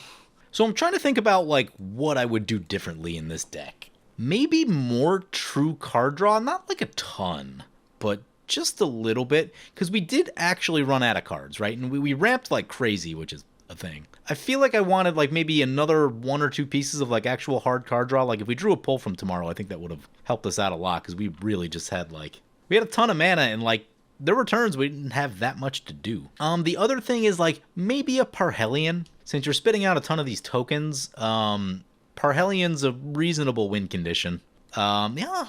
So I'm trying to think about like what I would do differently in this deck. Maybe more true card draw, not like a ton, but just a little bit, because we did actually run out of cards, right? And we ramped like crazy, which is a thing. I feel like I wanted like maybe another 1 or 2 pieces of like actual hard card draw. Like if we drew a pull from tomorrow, I think that would have helped us out a lot, because we really just had we had a ton of mana and like there were turns we didn't have that much to do. The other thing is like maybe a Parhelion. Since you're spitting out a ton of these tokens, Parhelion's a reasonable win condition. Yeah,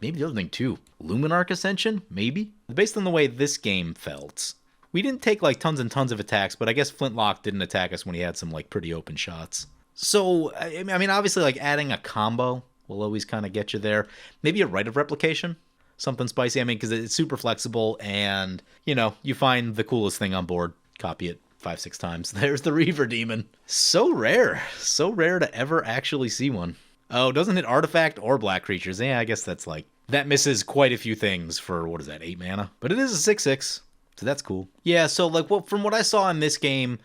maybe the other thing too. Luminarch Ascension, maybe? Based on the way this game felt, we didn't take like tons and tons of attacks, but I guess Flintlock didn't attack us when he had some like pretty open shots. So, I mean, obviously like adding a combo will always kind of get you there. Maybe a Rite of Replication. Something spicy. I mean, because it's super flexible and, you know, you find the coolest thing on board, copy it 5-6 times. There's the Reaver Demon. So rare to ever actually see one. Oh, doesn't hit artifact or black creatures. Yeah, I guess that's like, that misses quite a few things for, what is that, 8 mana? But it is a 6/6. So that's cool. Yeah, so like from what I saw in this game,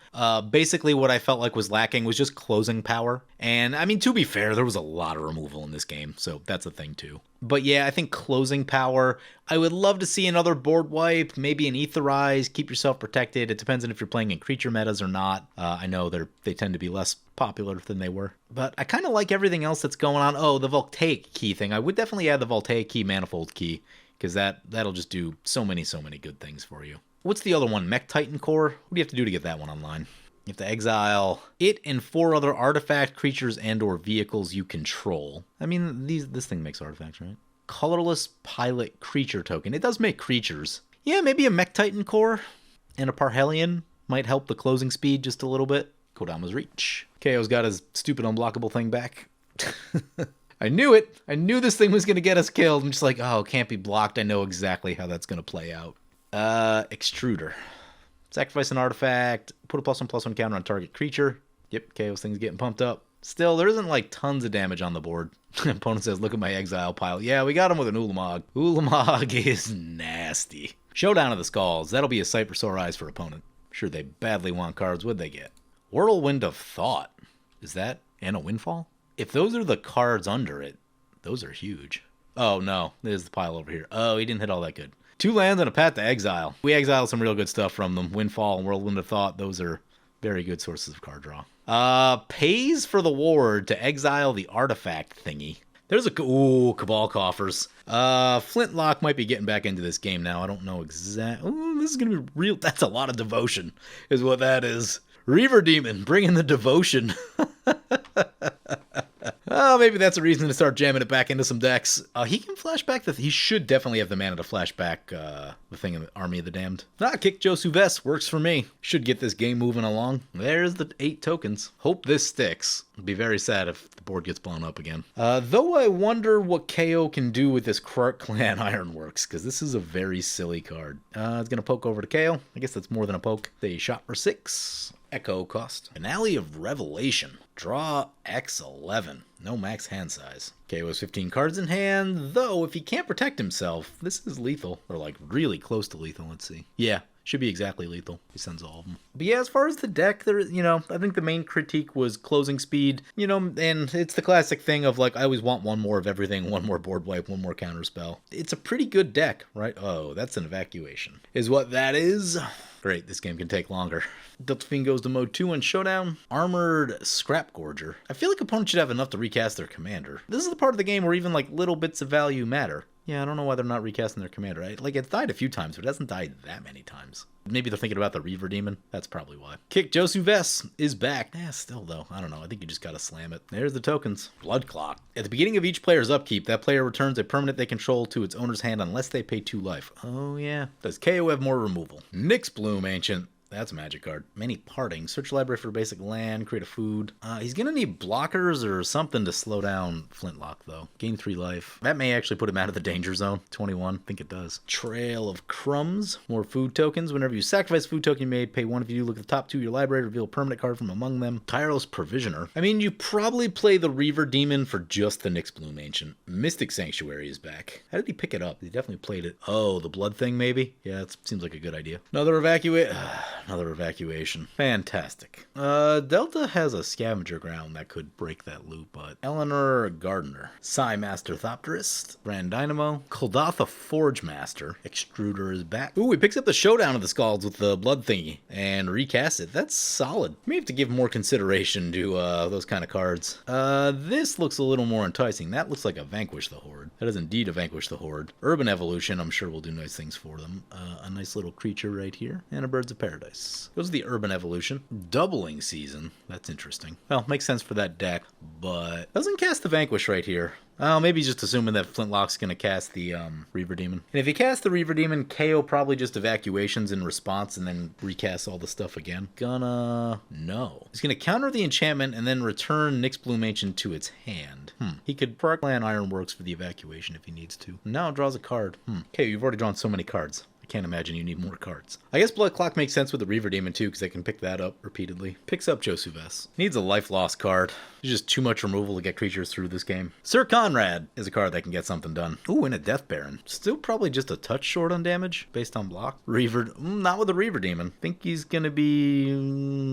basically what I felt like was lacking was just closing power. And I mean, to be fair, there was a lot of removal in this game, so that's a thing too. But yeah, I think closing power, I would love to see another board wipe, maybe an Etherize, keep yourself protected. It depends on if you're playing in creature metas or not. I know they tend to be less popular than they were. But I kind of like everything else that's going on. Oh, the Voltaic Key thing. I would definitely add the Voltaic Key, Manifold Key, because that'll just do so many good things for you. What's the other one? Mech Titan Core? What do you have to do to get that one online? You have to exile it and 4 other artifact creatures and or vehicles you control. I mean, this thing makes artifacts, right? Colorless Pilot Creature Token. It does make creatures. Yeah, maybe a Mech Titan Core and a Parhelion might help the closing speed just a little bit. Kodama's Reach. KO's got his stupid unblockable thing back. I knew it. I knew this thing was going to get us killed. I'm just like, oh, it can't be blocked. I know exactly how that's going to play out. Extruder. Sacrifice an artifact. Put a +1/+1 counter on target creature. Yep, KO's thing's getting pumped up. Still, there isn't like tons of damage on the board. Opponent says, look at my exile pile. Yeah, we got him with an Ulamog. Ulamog is nasty. Showdown of the Skulls. That'll be a sight for sore eyes for opponent. Sure, they badly want cards. What'd they get? Whirlwind of Thought. Is that and a Windfall? If those are the cards under it, those are huge. Oh, no. There's the pile over here. Oh, he didn't hit all that good. 2 lands and a path to exile. We exiled some real good stuff from them. Windfall and Whirlwind of Thought. Those are very good sources of card draw. Pays for the ward to exile the artifact thingy. There's Cabal Coffers. Flintlock might be getting back into this game now. I don't know exactly. This is going to be real. That's a lot of devotion, is what that is. Reaver Demon, bring in the devotion. Oh, maybe that's a reason to start jamming it back into some decks. He can flashback he should definitely have the mana to flashback the thing in the Army of the Damned. Kick Josu Vess works for me. Should get this game moving along. There's the 8 tokens. Hope this sticks. It'd be very sad if the board gets blown up again. Though I wonder what KO can do with this Krark Clan Ironworks, because this is a very silly card. It's going to poke over to KO. I guess that's more than a poke. They shot for 6. Echo cost. Finale of Revelation. Draw X11. No max hand size. KO has 15 cards in hand, though if he can't protect himself, this is lethal. Or like really close to lethal, let's see. Yeah, should be exactly lethal. He sends all of them. But yeah, as far as the deck, I think the main critique was closing speed, and it's the classic thing of like, I always want one more of everything, one more board wipe, one more counter spell. It's a pretty good deck, right? Oh, that's an evacuation. Is what that is. Great, this game can take longer. Delta Fiend goes to mode 2 on Showdown. Armored Scrap Gorger. I feel like opponents should have enough to recast their commander. This is the part of the game where even like little bits of value matter. Yeah, I don't know why they're not recasting their commander. It's died a few times, but it hasn't died that many times. Maybe they're thinking about the Reaver Demon. That's probably why. Kick Josu Vess is back. Still though, I don't know. I think you just gotta slam it. There's the tokens. Blood Clock. At the beginning of each player's upkeep, that player returns a permanent they control to its owner's hand unless they pay 2 life. Oh yeah. Does KO have more removal? Nyx Bloom Ancient. That's a magic card. Many Parting. Search library for basic land. Create a food. He's going to need blockers or something to slow down Flintlock, though. Gain 3 life. That may actually put him out of the danger zone. 21. I think it does. Trail of Crumbs. More food tokens. Whenever you sacrifice a food token you made, pay 1 if you do. Look at the top 2 of your library. Reveal a permanent card from among them. Tireless Provisioner. I mean, you probably play the Reaver Demon for just the Nyx Bloom Ancient. Mystic Sanctuary is back. How did he pick it up? He definitely played it. Oh, the blood thing, maybe? Yeah, it seems like a good idea. Another evacuation. Fantastic. Delta has a scavenger ground that could break that loop, but Eleanor Gardner. Psy Master Thopterist. Grand Dynamo. Koldatha Forge Master. Extruder is back. Ooh, he picks up the Showdown of the Scalds with the blood thingy and recast it. That's solid. May have to give more consideration to those kind of cards. This looks a little more enticing. That looks like a Vanquish the Horde. That is indeed a Vanquish the Horde. Urban Evolution, I'm sure will do nice things for them. A nice little creature right here. And a Birds of Paradise. Goes the Urban Evolution. Doubling Season. That's interesting. Well, makes sense for that deck, but doesn't cast the Vanquish right here. Oh, maybe he's just assuming that Flintlock's going to cast the Reaver Demon. And if he casts the Reaver Demon, KO probably just evacuations in response and then recasts all the stuff again. No. He's going to counter the enchantment and then return Nyx Bloom Ancient to its hand. He could Krark Clan Ironworks for the evacuation if he needs to. Now it draws a card. Okay, you've already drawn so many cards. I can't imagine you need more cards. I guess Blood Clock makes sense with the Reaver Demon too, because they can pick that up repeatedly. Picks up Josu Vess. Needs a life loss card. There's just too much removal to get creatures through this game. Sir Conrad is a card that can get something done. Ooh, and a Death Baron. Still probably just a touch short on damage based on block. Reaver, not with the Reaver Demon. Think he's gonna be,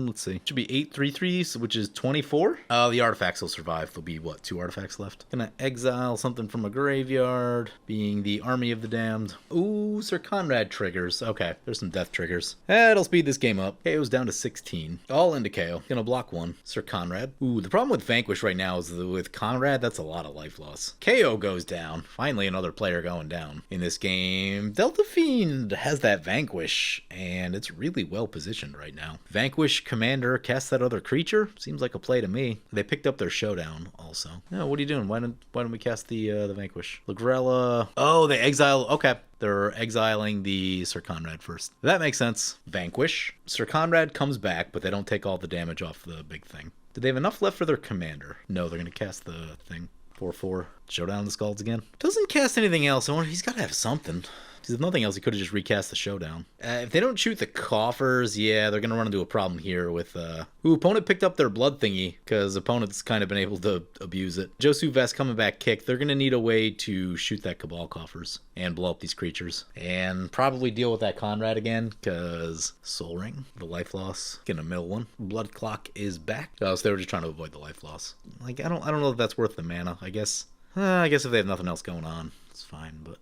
let's see. Should be 8 3/3s, which is 24. The artifacts will survive. There'll be, what, 2 artifacts left? Gonna exile something from a graveyard, being the Army of the Damned. Ooh, Sir Conrad triggers. Okay, there's some death triggers. That'll speed this game up. KO's down to 16. All into KO. Gonna block 1. Sir Conrad. Ooh, the problem with Vanquish right now is that with Conrad, that's a lot of life loss. KO goes down. Finally, another player going down. In this game, Delta Fiend has that Vanquish, and it's really well positioned right now. Vanquish Commander casts that other creature. Seems like a play to me. They picked up their Showdown also. No, what are you doing? Why don't we cast the Vanquish? Lagrella. Oh, they exile. Okay. They're exiling the Sir Conrad first. That makes sense. Vanquish. Sir Conrad comes back, but they don't take all the damage off the big thing. Do they have enough left for their commander? No, they're going to cast the thing. 4/4. Showdown the Skalds again. Doesn't cast anything else. I wonder, he's got to have something. If nothing else, he could have just recast the Showdown. If they don't shoot the coffers, yeah, they're going to run into a problem here with... opponent picked up their blood thingy, because opponent's kind of been able to abuse it. Josu Vess coming back kick. They're going to need a way to shoot that Cabal coffers and blow up these creatures. And probably deal with that Conrad again, because Soul Ring, the life loss. Gonna mill one. Blood Clock is back. Oh, so they were just trying to avoid the life loss. Like, I don't know if that's worth the mana, I guess. I guess if they have nothing else going on, it's fine, but...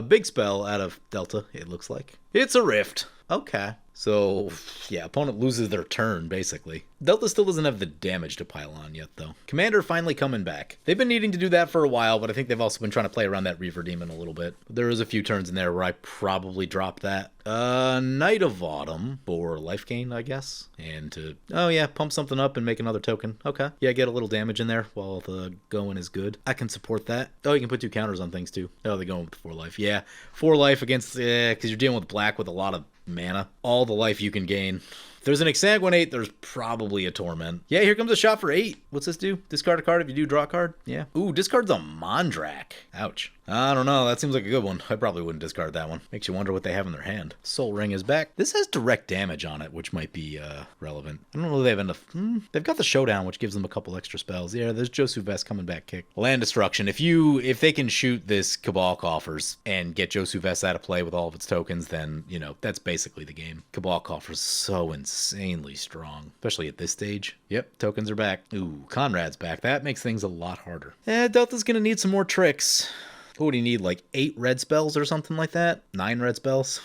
big spell out of Delta, it looks like. It's a Rift. Okay. So, yeah, opponent loses their turn, basically. Delta still doesn't have the damage to pile on yet, though. Commander finally coming back. They've been needing to do that for a while, but I think they've also been trying to play around that Reaver Demon a little bit. There is a few turns in there where I probably dropped that. Night of Autumn for life gain, I guess. And to, oh yeah, pump something up and make another token. Okay. Yeah, get a little damage in there while the going is good. I can support that. Oh, you can put 2 counters on things, too. Oh, they're going with 4 life. Yeah, 4 life against, because you're dealing with black with a lot of mana. All the life you can gain. If there's an Exsanguinate, there's probably a Torment. Yeah, here comes a shot for 8. What's this do? Discard a card if you do draw a card? Yeah. Ooh, discard's a Mondrak. Ouch. I don't know. That seems like a good one. I probably wouldn't discard that one. Makes you wonder what they have in their hand. Soul Ring is back. This has direct damage on it, which might be relevant. I don't know if they have enough. They've got the Showdown, which gives them a couple extra spells. Yeah, there's Josu Vess coming back kick. Land Destruction. If they can shoot this Cabal Coffers and get Josu Vess out of play with all of its tokens, then, you know, that's basically the game. Cabal Coffers so insanely strong, especially at this stage. Yep, tokens are back. Ooh, Conrad's back. That makes things a lot harder. Delta's gonna need some more tricks. What do you need, like 8 red spells or something like that? 9 red spells?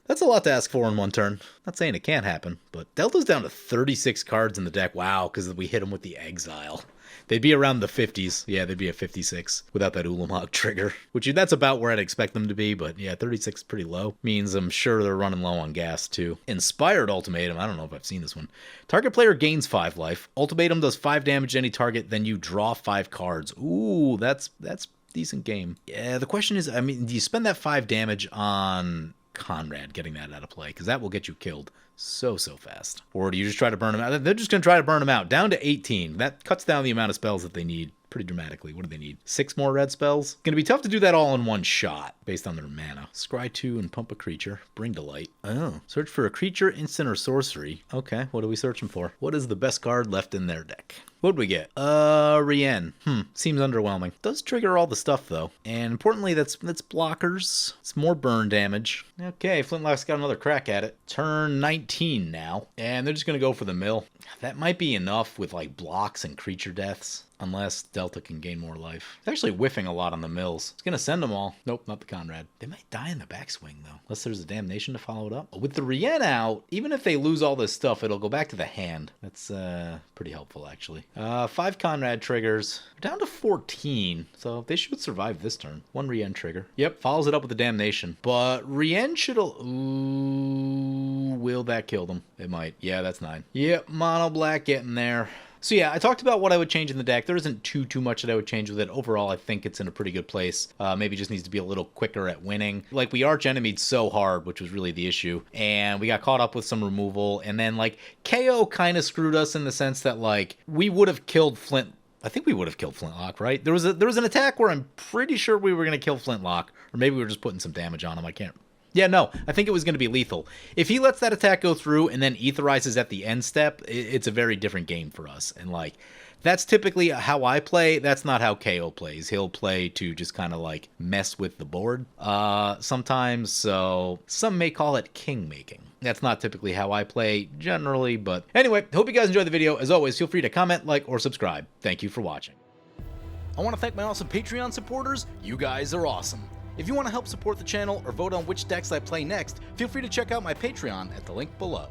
That's a lot to ask for in one turn. Not saying it can't happen, but Delta's down to 36 cards in the deck. Wow, because we hit them with the Exile. They'd be around the 50s. Yeah, they'd be at 56 without that Ulamog trigger, which that's about where I'd expect them to be, but yeah, 36 is pretty low. Means I'm sure they're running low on gas, too. Inspired Ultimatum. I don't know if I've seen this one. Target player gains 5 life. Ultimatum does 5 damage to any target, then you draw 5 cards. Ooh, that's decent game. Yeah, the question is, I mean, do you spend that 5 damage on Conrad getting that out of play? Because that will get you killed so fast. Or do you just try to burn him out? They're just going to try to burn him out. Down to 18. That cuts down the amount of spells that they need pretty dramatically. What do they need? 6 more red spells? Going to be tough to do that all in one shot based on their mana. Scry 2 and pump a creature. Bring to light. Oh. Search for a creature, instant, or sorcery. Okay, what are we searching for? What is the best card left in their deck? What'd we get? Rien. Seems underwhelming. Does trigger all the stuff, though. And importantly, that's blockers. It's more burn damage. Okay, Flintlock's got another crack at it. Turn 19 now. And they're just going to go for the mill. That might be enough with, like, blocks and creature deaths. Unless Delta can gain more life. It's actually whiffing a lot on the mills. It's going to send them all. Nope, not the Conrad. They might die in the backswing, though. Unless there's a Damnation to follow it up. With the Rien out, even if they lose all this stuff, it'll go back to the hand. That's pretty helpful, actually. 5 Conrad triggers. We're down to 14. So they should survive this turn. 1 Rien trigger. Yep, follows it up with the Damnation. But Rien should... Ooh, will that kill them? It might. Yeah, that's 9. Yep, mono black getting there. So yeah, I talked about what I would change in the deck. There isn't too much that I would change with it. Overall, I think it's in a pretty good place. Maybe just needs to be a little quicker at winning. Like, we arch-enemied so hard, which was really the issue. And we got caught up with some removal. And then, like, KO kind of screwed us in the sense that, like, we would have killed Flint. I think we would have killed Flintlock, right? There was an attack where I'm pretty sure we were going to kill Flintlock. Or maybe we were just putting some damage on him. I can't Yeah, no, I think it was going to be lethal. If he lets that attack go through and then etherizes at the end step, it's a very different game for us. And like, that's typically how I play. That's not how KO plays. He'll play to just kind of like mess with the board sometimes. So some may call it king making. That's not typically how I play generally. But anyway, hope you guys enjoyed the video. As always, feel free to comment, like, or subscribe. Thank you for watching. I want to thank my awesome Patreon supporters. You guys are awesome. If you want to help support the channel or vote on which decks I play next, feel free to check out my Patreon at the link below.